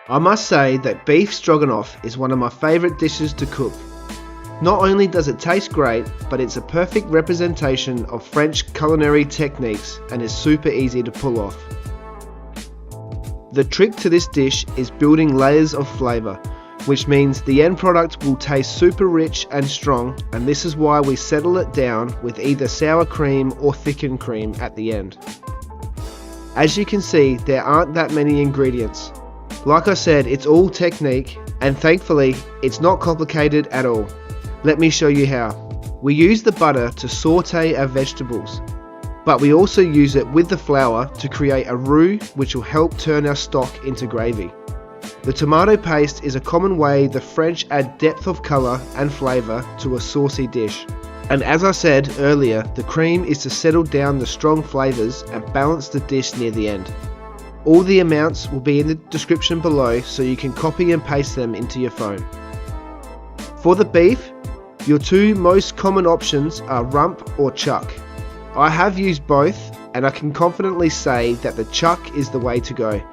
I must say that beef stroganoff is one of my favourite dishes to cook. Not only does it taste great, but it's a perfect representation of French culinary techniques and is super easy to pull off. The trick to this dish is building layers of flavour, which means the end product will taste super rich and strong, and this is why we settle it down with either sour cream or thickened cream at the end. As you can see, there aren't that many ingredients. Like I said, it's all technique, and thankfully, it's not complicated at all. Let me show you how. We use the butter to saute our vegetables, but we also use it with the flour to create a roux which will help turn our stock into gravy. The tomato paste is a common way the French add depth of colour and flavour to a saucy dish. And as I said earlier, the cream is to settle down the strong flavours and balance the dish near the end. All the amounts will be in the description below, so you can copy and paste them into your phone. For the beef, your two most common options are rump or chuck. I have used both, and I can confidently say that the chuck is the way to go.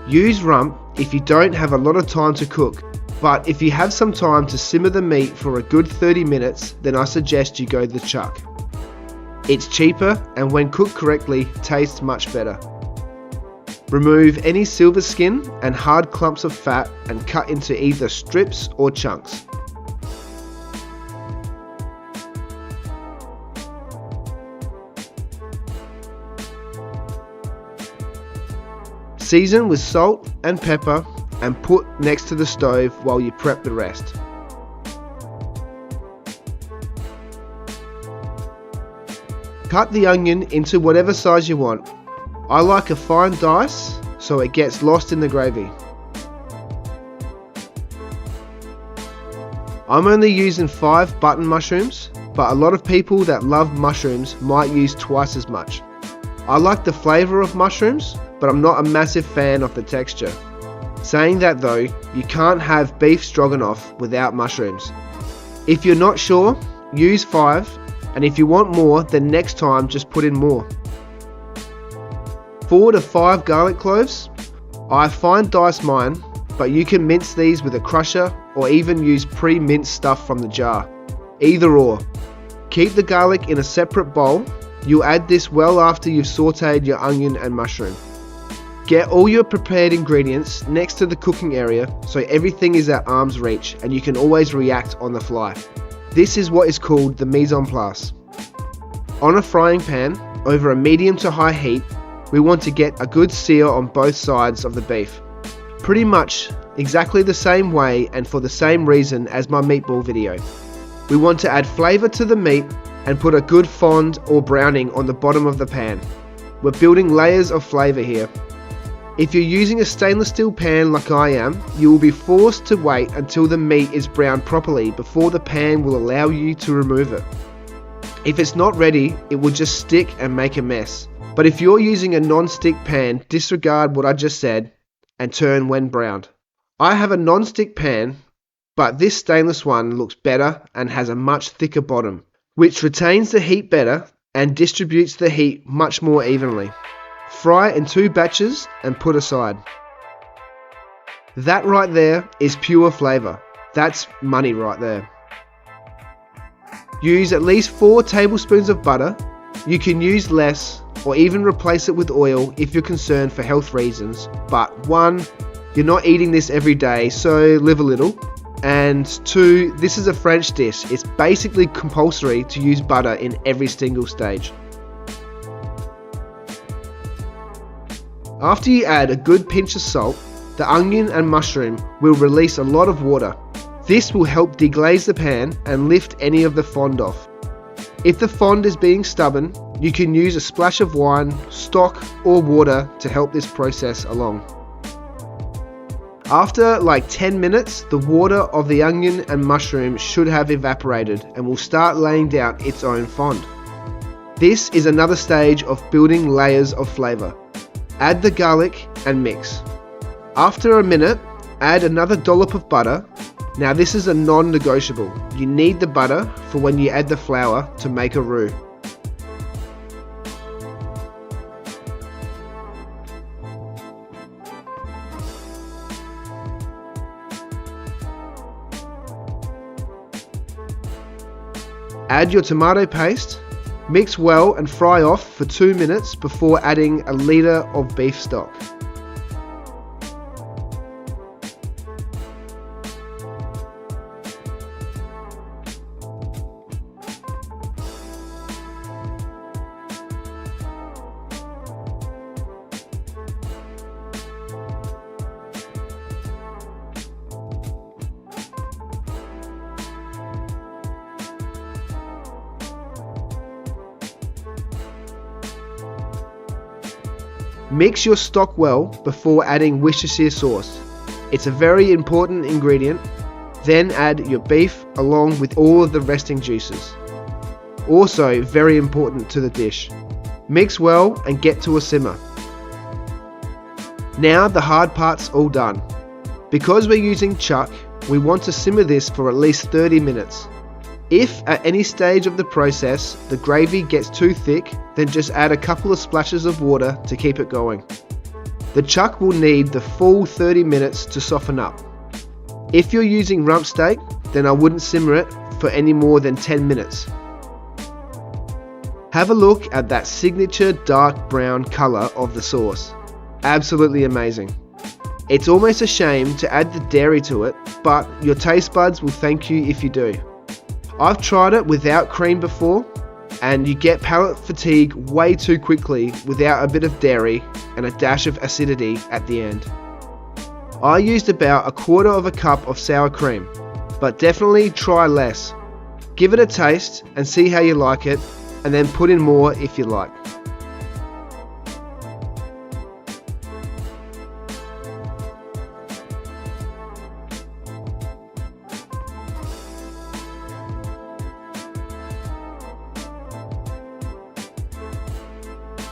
Use rump if you don't have a lot of time to cook, but if you have some time to simmer the meat for a good 30 minutes, then I suggest you go the chuck. It's cheaper, and when cooked correctly, tastes much better. Remove any silver skin and hard clumps of fat and cut into either strips or chunks. Season with salt and pepper and put next to the stove while you prep the rest. Cut the onion into whatever size you want. I like a fine dice so it gets lost in the gravy. I'm only using 5 button mushrooms, but a lot of people that love mushrooms might use twice as much. I like the flavour of mushrooms, but I'm not a massive fan of the texture. Saying that though, you can't have beef stroganoff without mushrooms. If you're not sure, use 5, and if you want more, then next time just put in more. 4 to 5 garlic cloves. I fine dice mine, but you can mince these with a crusher or even use pre-minced stuff from the jar. Either or. Keep the garlic in a separate bowl. You'll add this well after you've sauteed your onion and mushroom. Get all your prepared ingredients next to the cooking area so everything is at arm's reach and you can always react on the fly. This is what is called the mise en place. On a frying pan, over a medium to high heat, we want to get a good sear on both sides of the beef. Pretty much exactly the same way and for the same reason as my meatball video. We want to add flavour to the meat and put a good fond or browning on the bottom of the pan. We're building layers of flavour here. If you're using a stainless steel pan like I am, you will be forced to wait until the meat is browned properly before the pan will allow you to remove it. If it's not ready, it will just stick and make a mess. But if you're using a non-stick pan, disregard what I just said and turn when browned. I have a non-stick pan, but this stainless one looks better and has a much thicker bottom, which retains the heat better and distributes the heat much more evenly. Fry in 2 batches and put aside. That right there is pure flavour. That's money right there. Use at least 4 tablespoons of butter. You can use less or even replace it with oil if you're concerned for health reasons. But 1, you're not eating this every day, so live a little. And 2, this is a French dish. It's basically compulsory to use butter in every single stage. After you add a good pinch of salt, the onion and mushroom will release a lot of water. This will help deglaze the pan and lift any of the fond off. If the fond is being stubborn, you can use a splash of wine, stock or water to help this process along. After like 10 minutes, the water of the onion and mushroom should have evaporated and will start laying down its own fond. This is another stage of building layers of flavour. Add the garlic and mix. After a minute, add another dollop of butter. Now this is a non-negotiable. You need the butter for when you add the flour to make a roux. Add your tomato paste, mix well and fry off for 2 minutes before adding a litre of beef stock. Mix your stock well before adding Worcestershire sauce. It's a very important ingredient. Then add your beef along with all of the resting juices. Also very important to the dish. Mix well and get to a simmer. Now the hard part's all done. Because we're using chuck, we want to simmer this for at least 30 minutes. If at any stage of the process the gravy gets too thick, then just add a couple of splashes of water to keep it going. The chuck will need the full 30 minutes to soften up. If you're using rump steak, then I wouldn't simmer it for any more than 10 minutes. Have a look at that signature dark brown colour of the sauce. Absolutely amazing. It's almost a shame to add the dairy to it, but your taste buds will thank you if you do. I've tried it without cream before, and you get palate fatigue way too quickly without a bit of dairy and a dash of acidity at the end. I used about 1/4 cup of sour cream, but definitely try less. Give it a taste and see how you like it, and then put in more if you like.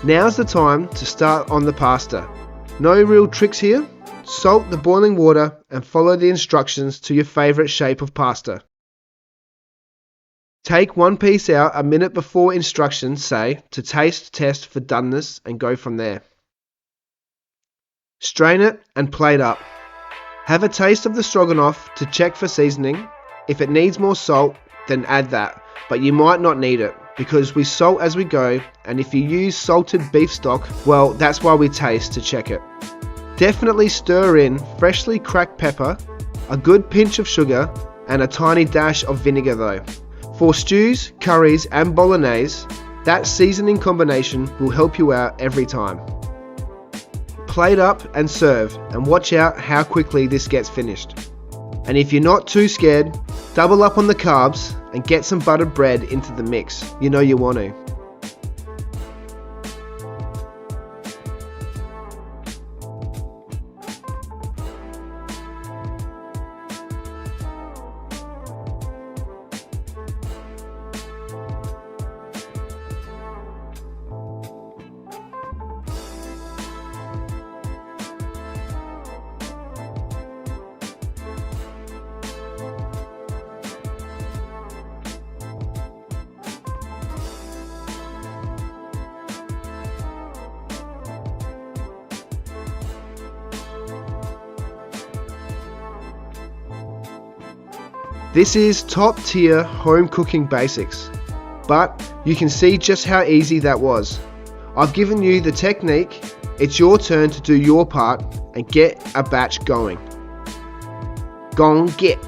Now's the time to start on the pasta. No real tricks here. Salt the boiling water and follow the instructions to your favourite shape of pasta. Take one piece out a minute before instructions say to taste test for doneness and go from there. Strain it and plate up. Have a taste of the stroganoff to check for seasoning. If it needs more salt, then add that, but you might not need it, because we salt as we go, and if you use salted beef stock, well, that's why we taste to check it. Definitely stir in freshly cracked pepper, a good pinch of sugar, and a tiny dash of vinegar though. For stews, curries and bolognese, that seasoning combination will help you out every time. Plate up and serve, and watch out how quickly this gets finished. And if you're not too scared, double up on the carbs and get some buttered bread into the mix. You know you want to. This is top tier home cooking basics, but you can see just how easy that was. I've given you the technique, it's your turn to do your part and get a batch going. Go on, get.